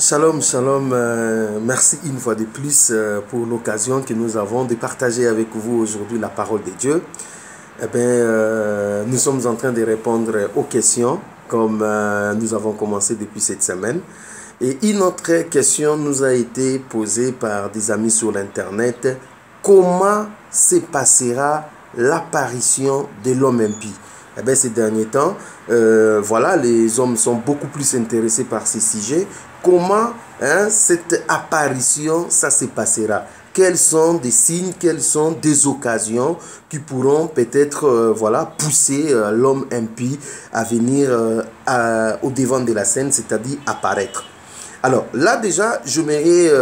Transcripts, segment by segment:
Shalom, shalom. Merci une fois de plus pour l'occasion que nous avons de partager avec vous aujourd'hui la parole de Dieu. Nous sommes en train de répondre aux questions comme nous avons commencé depuis cette semaine. Et une autre question nous a été posée par des amis sur l'internet. Comment se passera l'apparition de l'homme impie? Ces derniers temps, les hommes sont beaucoup plus intéressés par ces sujets. Comment cette apparition, ça se passera? Quels sont des signes, quelles sont des occasions qui pourront peut-être pousser l'homme impie à venir au devant de la scène, c'est-à-dire apparaître? Alors là déjà, j'aimerais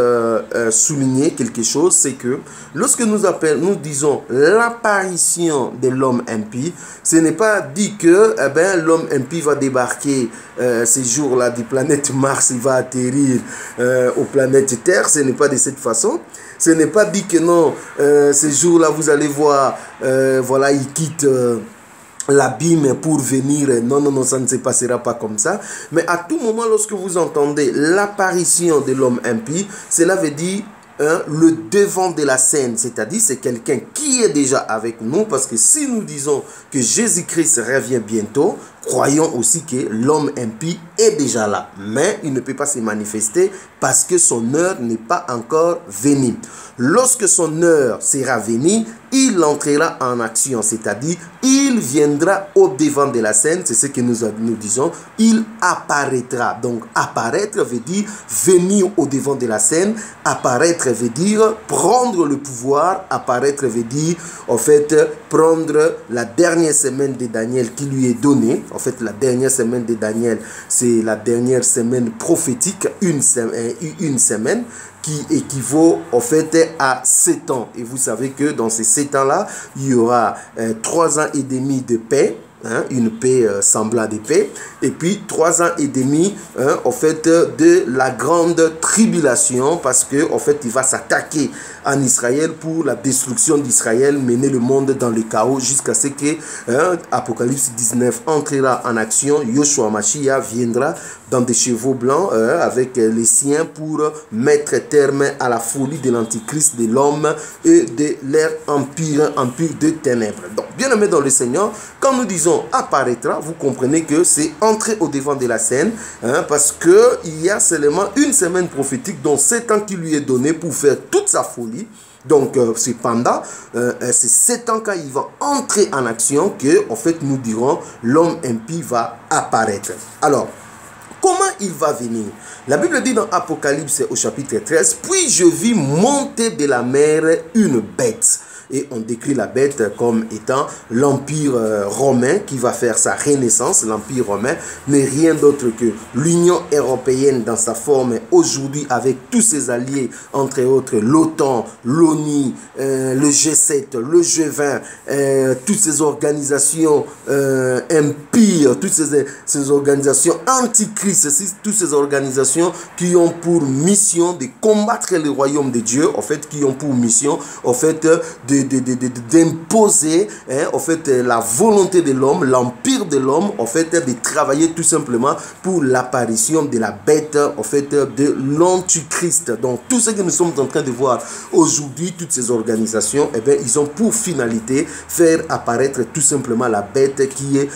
souligner quelque chose, c'est que lorsque nous disons l'apparition de l'homme impie, ce n'est pas dit que l'homme impie va débarquer ces jours-là du planète Mars, il va atterrir aux planètes Terre, ce n'est pas de cette façon. Ce n'est pas dit que non, ces jours-là vous allez voir, il quitte... l'abîme pour venir. Non, non, non, ça ne se passera pas comme ça. Mais à tout moment, lorsque vous entendez l'apparition de l'homme impie, cela veut dire le devant de la scène, c'est-à-dire c'est quelqu'un qui est déjà avec nous, parce que si nous disons que Jésus-Christ revient bientôt, croyons aussi que l'homme impie est déjà là, mais il ne peut pas se manifester parce que son heure n'est pas encore venue. Lorsque son heure sera venue, il entrera en action, c'est-à-dire il viendra au devant de la scène, c'est ce que nous disons, il apparaîtra. Donc apparaître veut dire venir au devant de la scène, apparaître veut dire prendre le pouvoir, apparaître veut dire en fait prendre la dernière semaine de Daniel qui lui est donnée. En fait, la dernière semaine de Daniel, c'est la dernière semaine prophétique, une semaine qui équivaut en fait à 7 ans. Et vous savez que dans ces 7 ans-là, il y aura 3 ans et demi de paix, une paix semblable de paix, et puis 3 ans et demi en fait de la grande tribulation, parce que en fait il va s'attaquer en Israël pour la destruction d'Israël, mener le monde dans le chaos jusqu'à ce que Apocalypse 19 entrera en action. Yoshua Mashiach viendra dans des chevaux blancs avec les siens pour mettre terme à la folie de l'antichrist, de l'homme et de leur empire de ténèbres. Donc bien aimé dans le Seigneur, quand nous disons apparaîtra, vous comprenez que c'est entrer au devant de la scène, parce que il y a seulement une semaine prophétique, dont 7 ans qui lui est donné pour faire toute sa folie. Donc c'est pendant ces 7 ans quand il va entrer en action que en fait nous dirons l'homme impie va apparaître. Alors comment il va venir? La Bible dit dans Apocalypse au chapitre 13, puis je vis monter de la mer une bête. Et on décrit la bête comme étant l'Empire romain qui va faire sa renaissance. L'Empire romain n'est rien d'autre que l'Union européenne dans sa forme aujourd'hui, avec tous ses alliés, entre autres l'OTAN, l'ONU, le G7, le G20, toutes ces organisations empires, toutes ces organisations antichrist, toutes ces organisations qui ont pour mission de combattre le royaume de Dieu, en fait, qui ont pour mission, en fait, d'imposer en fait la volonté de l'homme, l'empire de l'homme, en fait de travailler tout simplement pour l'apparition de la bête, en fait de l'antichrist. Donc tout ce que nous sommes en train de voir aujourd'hui, toutes ces organisations, ils ont pour finalité faire apparaître tout simplement la bête qui est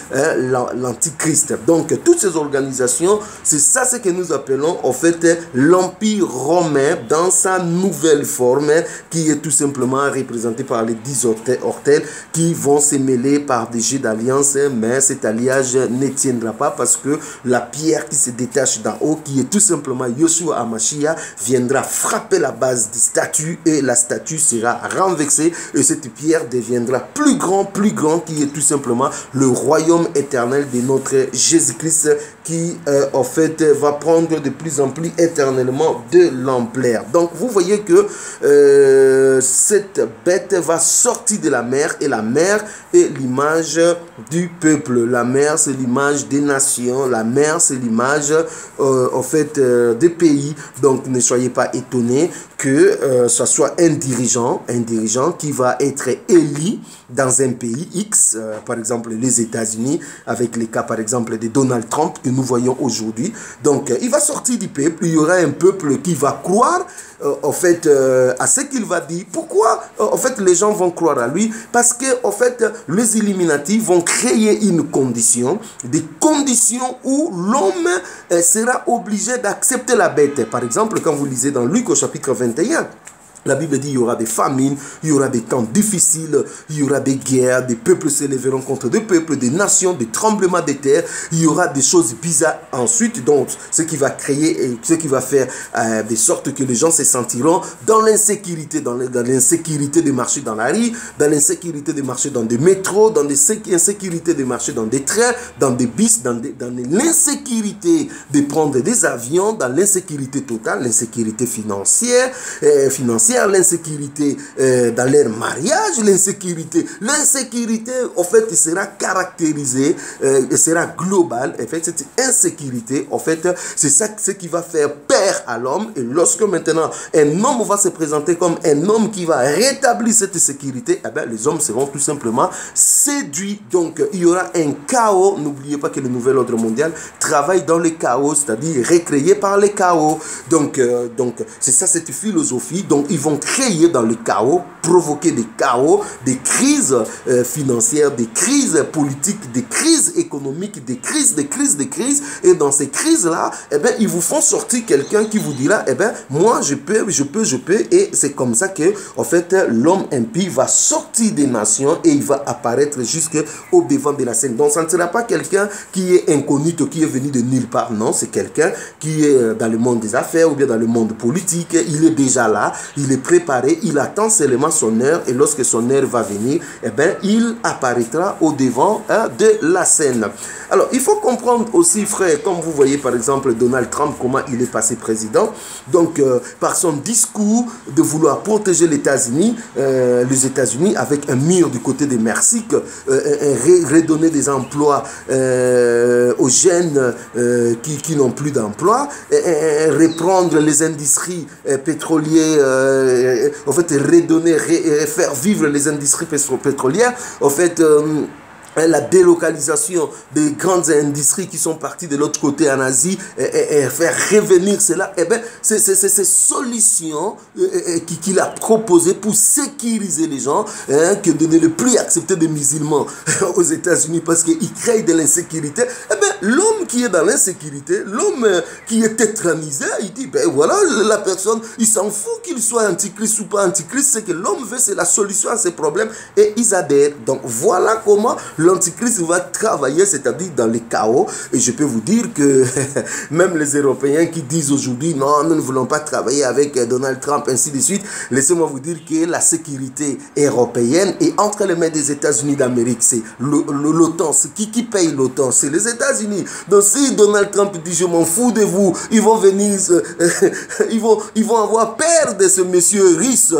l'antichrist. Donc toutes ces organisations, c'est ça ce que nous appelons en fait l'empire romain dans sa nouvelle forme, qui est tout simplement représenté par les 10 ortels qui vont se mêler par des jeux d'alliance, mais cet alliage ne tiendra pas parce que la pierre qui se détache d'en haut, qui est tout simplement Yoshua HaMashiach, viendra frapper la base des statues et la statue sera renversée et cette pierre deviendra plus grand, qui est tout simplement le royaume éternel de notre Jésus-Christ qui en fait va prendre de plus en plus éternellement de l'ampleur. Donc vous voyez que cette bête va sortir de la mer, et la mer est l'image du peuple. La mer, c'est l'image des nations. La mer, c'est l'image en fait des pays. Donc ne soyez pas étonnés que ce soit un dirigeant qui va être élu dans un pays X, par exemple les États-Unis, avec les cas par exemple de Donald Trump que que nous voyons aujourd'hui. Donc, il va sortir du peuple, il y aura un peuple qui va croire en fait, à ce qu'il va dire. Pourquoi, en fait, les gens vont croire à lui? Parce que, en fait, les Illuminati vont créer une condition, des conditions où l'homme sera obligé d'accepter la bête. Par exemple, quand vous lisez dans Luc au chapitre 21, la Bible dit qu'il y aura des famines, il y aura des temps difficiles, il y aura des guerres, des peuples s'élèveront contre des peuples, des nations, des tremblements de terre, il y aura des choses bizarres ensuite, donc ce qui va créer et ce qui va faire de sorte que les gens se sentiront dans l'insécurité, dans l'insécurité de marcher dans la rue, dans l'insécurité de marcher dans des métros, dans l'insécurité de marcher dans des trains, dans des bus, dans l'insécurité de prendre des avions, dans l'insécurité totale, l'insécurité financière, l'insécurité dans leur mariage, l'insécurité, en fait, il sera caractérisé, il sera global. En fait, cette insécurité, en fait, c'est ça ce qui va faire peur à l'homme. Et lorsque maintenant un homme va se présenter comme un homme qui va rétablir cette sécurité, eh bien, les hommes seront tout simplement séduits. Donc, il y aura un chaos. N'oubliez pas que le nouvel ordre mondial travaille dans le chaos, c'est-à-dire recréé par le chaos. Donc c'est ça cette philosophie. Donc, ils vont créer dans le chaos, provoquer des chaos, des crises financières, des crises politiques, des crises économiques, des crises. Et dans ces crises-là, eh bien, ils vous font sortir quelqu'un qui vous dira, eh bien, moi, je peux. Et c'est comme ça que, en fait, l'homme impie va sortir des nations et il va apparaître jusqu'au devant de la scène. Donc, ça ne sera pas quelqu'un qui est incognito, qui est venu de nulle part. Non, c'est quelqu'un qui est dans le monde des affaires ou bien dans le monde politique. Il est déjà là. Il est préparé, il attend seulement son heure et lorsque son heure va venir, eh bien, il apparaîtra au devant de la scène. Alors, il faut comprendre aussi, frère, comme vous voyez par exemple Donald Trump, comment il est passé président. Donc, par son discours de vouloir protéger les États-Unis avec un mur du côté des Mexique, redonner des emplois aux jeunes qui n'ont plus d'emploi, reprendre les industries pétrolières, en fait, redonner, faire vivre les industries pétrolières, en fait, la délocalisation des grandes industries qui sont parties de l'autre côté en Asie et faire revenir cela, eh bien, c'est ces solutions qu'il a proposées pour sécuriser les gens, que de ne plus accepter des musulmans aux États-Unis parce qu'ils créent de l'insécurité. Eh bien, l'homme qui est dans l'insécurité, l'homme qui est tétranisé, il dit, ben voilà, la personne, il s'en fout qu'il soit antichrist ou pas antichrist, c'est que l'homme veut, c'est la solution à ses problèmes et ils adhèrent. Donc voilà comment l'antichrist va travailler, c'est-à-dire dans le chaos. Et je peux vous dire que même les Européens qui disent aujourd'hui, non, nous ne voulons pas travailler avec Donald Trump, ainsi de suite, laissez-moi vous dire que la sécurité européenne est entre les mains des États-Unis d'Amérique. C'est l'OTAN. Qui paye l'OTAN? C'est les États-Unis. Donc si Donald Trump dit, je m'en fous de vous, ils vont venir, ils vont avoir peur de ce monsieur russe,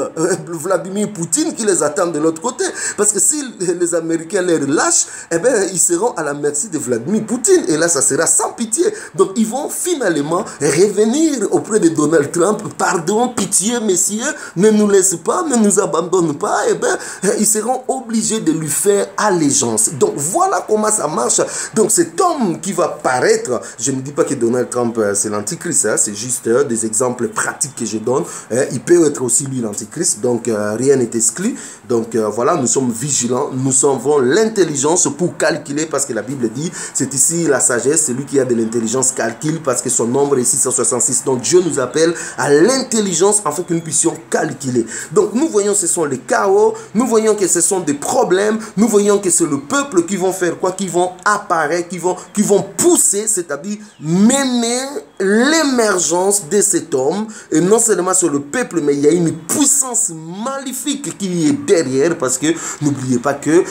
Vladimir Poutine, qui les attend de l'autre côté. Parce que si les Américains les relâchent, eh bien, ils seront à la merci de Vladimir Poutine. Et là, ça sera sans pitié. Donc, ils vont finalement revenir auprès de Donald Trump. Pardon, pitié, messieurs, ne nous laisse pas, ne nous abandonne pas. Eh bien, ils seront obligés de lui faire allégeance. Donc, voilà comment ça marche. Donc, cet homme qui va paraître, je ne dis pas que Donald Trump, c'est l'antichrist, c'est juste des exemples pratiques que je donne. Il peut être aussi lui l'antichrist. Donc, rien n'est exclu. Donc, voilà, nous sommes vigilants. Nous avons l'intelligence pour calculer, parce que la Bible dit, c'est ici la sagesse, celui qui a de l'intelligence calcule, parce que son nombre est 666. Donc Dieu nous appelle à l'intelligence afin que nous puissions calculer. Donc nous voyons ce sont les chaos, nous voyons que ce sont des problèmes, nous voyons que c'est le peuple qui vont faire quoi, qui vont apparaître, qui vont pousser, c'est-à-dire mener l'émergence de cet homme, et non seulement sur le peuple, mais il y a une puissance maléfique qui est derrière, parce que n'oubliez pas que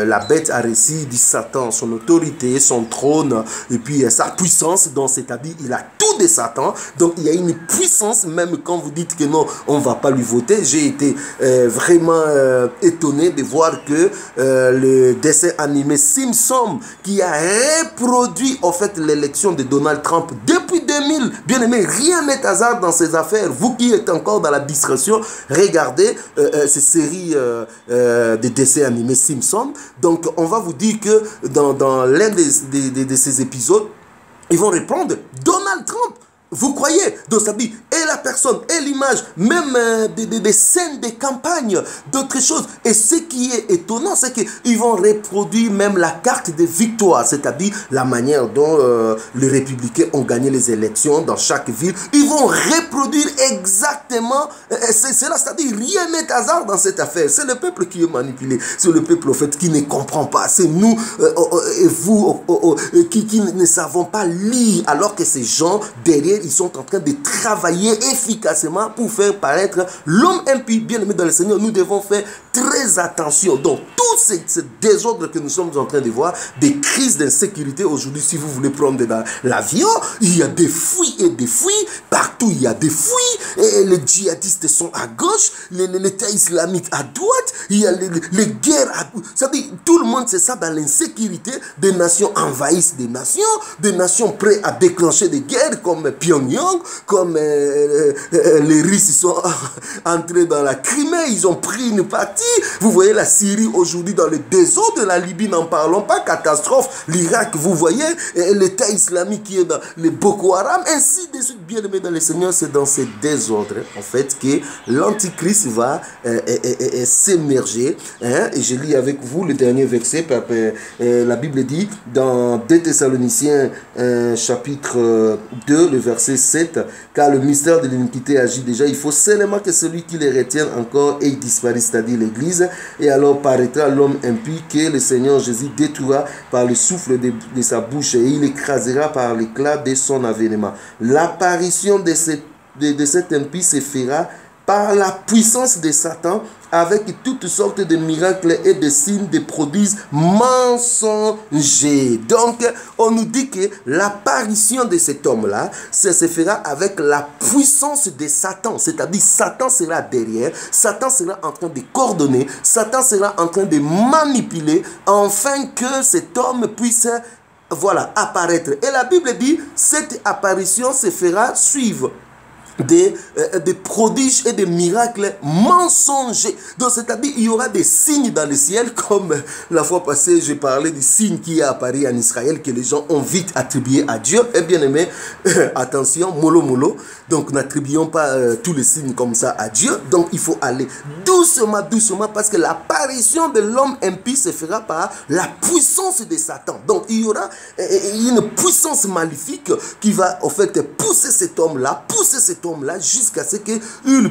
la bête a reçu du Satan son autorité, son trône, et puis sa puissance, donc c'est-à-dire il a tout de Satan. Donc il y a une puissance, même quand vous dites que non, on ne va pas lui voter. J'ai été vraiment étonné de voir que le dessin animé Simpson, qui a reproduit en fait l'élection de Donald Trump depuis 2000, bien aimé, rien n'est hasard dans ces affaires. Vous qui êtes encore dans la distraction, regardez ces séries de dessins animés Simpson. Donc on va vous dire que dans l'un de ces épisodes, Ils vont répondre Donald Trump. Vous croyez? Donc ça dit, et la personne, et l'image, même des scènes de campagne, d'autres choses. Et ce qui est étonnant, c'est qu'ils vont reproduire même la carte de victoire, c'est-à-dire la manière dont les républicains ont gagné les élections dans chaque ville. Ils vont reproduire exactement, c'est là, c'est-à-dire rien n'est hasard dans cette affaire. C'est le peuple qui est manipulé, c'est le peuple au fait qui ne comprend pas. C'est nous et vous qui ne savons pas lire, alors que ces gens derrière, ils sont en train de travailler efficacement pour faire paraître l'homme impie. Bien aimé dans le Seigneur, nous devons faire très attention. Donc, tout ce désordre que nous sommes en train de voir, des crises d'insécurité aujourd'hui, si vous voulez prendre l'avion, il y a des fouilles et des fouilles. Partout, il y a des fouilles. Et les djihadistes sont à gauche, l'État islamique à droite. Il y a les guerres à gauche. Ça veut dire, tout le monde, c'est ça, dans l'insécurité. Des nations envahissent des nations prêtes à déclencher des guerres comme Pyongyang, comme les Russes sont entrés dans la Crimée, ils ont pris une partie. Vous voyez la Syrie aujourd'hui dans le désordre, de la Libye, n'en parlons pas, catastrophe. L'Irak, vous voyez, l'État islamique qui est dans les Boko Haram, ainsi de suite. Bien aimé dans le Seigneur, c'est dans ce désordre, en fait, que l'Antichrist va s'émerger. Hein? Et je lis avec vous le dernier verset. La Bible dit dans 2 Thessaloniciens chapitre 2, le verset 7, car le mystère de l'iniquité agit déjà. Il faut seulement que celui qui les retienne encore ait disparu, c'est-à-dire l'Église. Et alors paraîtra l'homme impie que le Seigneur Jésus détruira par le souffle de sa bouche et il écrasera par l'éclat de son avènement. L'apparition de cet impie se fera par la puissance de Satan, avec toutes sortes de miracles et de signes, de prodiges mensongers. Donc, on nous dit que l'apparition de cet homme-là, ça se fera avec la puissance de Satan. C'est-à-dire, Satan sera derrière, Satan sera en train de coordonner, Satan sera en train de manipuler, afin que cet homme puisse, voilà, apparaître. Et la Bible dit, cette apparition se fera suivre des prodiges et des miracles mensongers. Donc, c'est-à-dire, il y aura des signes dans le ciel, comme la fois passée, j'ai parlé du signe qui est apparu en Israël, que les gens ont vite attribué à Dieu. Et bien aimé, attention, mollo mollo. Donc, n'attribuons pas tous les signes comme ça à Dieu. Donc, il faut aller doucement, doucement, parce que l'apparition de l'homme impie se fera par la puissance de Satan. Donc, il y aura une puissance maléfique qui va, en fait, pousser cet homme-là, jusqu'à ce qu'il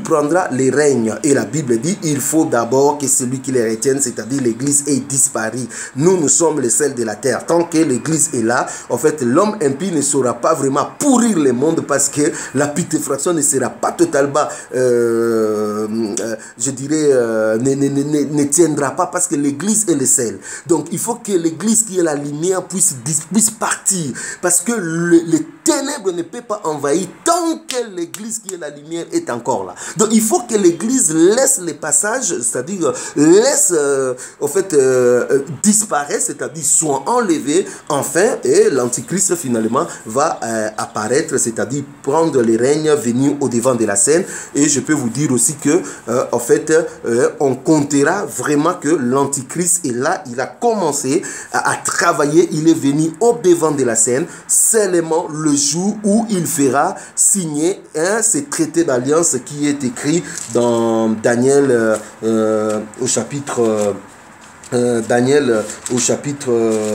prendra les règnes. Et la Bible dit, il faut d'abord que celui qui les retienne, c'est-à-dire l'Église, ait disparu. Nous sommes les sels de la terre. Tant que l'Église est là, en fait, l'homme impie ne saura pas vraiment pourrir le monde, parce que la putréfaction ne sera pas totalement, je dirais, ne tiendra pas, parce que l'Église est le sel. Donc, il faut que l'Église qui est la lumière puisse partir, parce que les ténèbres ne peuvent pas envahir tant que l'Église qui est la lumière est encore là. Donc il faut que l'Église laisse les passages, c'est-à-dire laisse en fait disparaître, c'est-à-dire soit enlevé, enfin, et l'Antichrist finalement va apparaître, c'est-à-dire prendre les règnes, venir au devant de la scène. Et je peux vous dire aussi que en fait on comptera vraiment que l'Antichrist est là, il a commencé à travailler, il est venu au devant de la scène, seulement le jour où il fera signer ce traité d'alliance qui est écrit dans Daniel au chapitre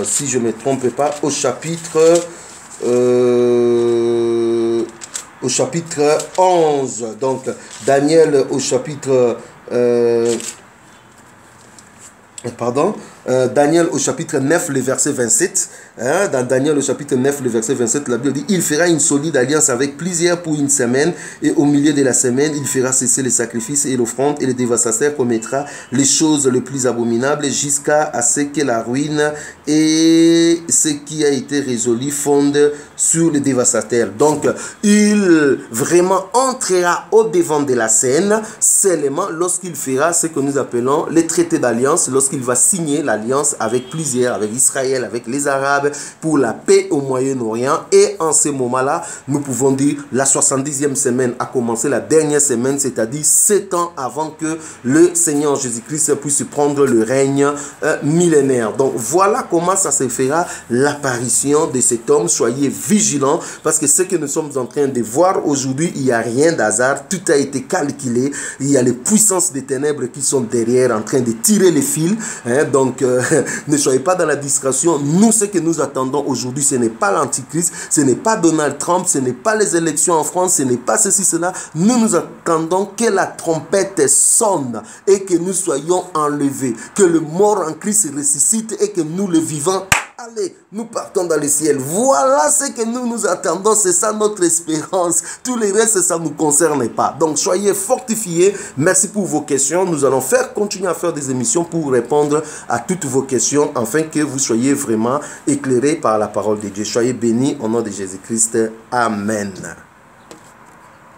si je ne me trompe pas, au chapitre 11. Donc Daniel au chapitre Daniel au chapitre 9, le verset 27. Dans Daniel au chapitre 9, le verset 27, la Bible dit, il fera une solide alliance avec plusieurs pour une semaine, et au milieu de la semaine, il fera cesser les sacrifices et l'offrande, et le dévastateur commettra les choses les plus abominables, jusqu'à ce que la ruine et ce qui a été résolu fondent sur le dévastateur. Donc, il vraiment entrera au devant de la scène seulement lorsqu'il fera ce que nous appelons les traités d'alliance, lorsqu'il va signer l'alliance avec plusieurs, avec Israël, avec les Arabes, pour la paix au Moyen-Orient. Et en ce moment-là, nous pouvons dire la 70e semaine a commencé, la dernière semaine, c'est-à-dire 7 ans avant que le Seigneur Jésus-Christ puisse prendre le règne millénaire. Donc voilà comment ça se fera, l'apparition de cet homme. Soyez vigilants, parce que ce que nous sommes en train de voir aujourd'hui, il n'y a rien d'hasard, tout a été calculé. Il y a les puissances des ténèbres qui sont derrière en train de tirer les fils. Donc ne soyez pas dans la distraction. Nous, ce que nous attendons aujourd'hui, ce n'est pas l'Antichrist, ce n'est pas Donald Trump, ce n'est pas les élections en France, ce n'est pas ceci, cela. Nous attendons que la trompette sonne et que nous soyons enlevés, que le mort en Christ ressuscite et que nous, le vivant, allez, nous partons dans le ciel. Voilà ce que nous attendons. C'est ça notre espérance. Tout le reste, ça ne nous concerne pas. Donc, soyez fortifiés. Merci pour vos questions. Nous allons continuer à faire des émissions pour répondre à toutes vos questions, afin que vous soyez vraiment éclairés par la parole de Dieu. Soyez bénis au nom de Jésus-Christ. Amen.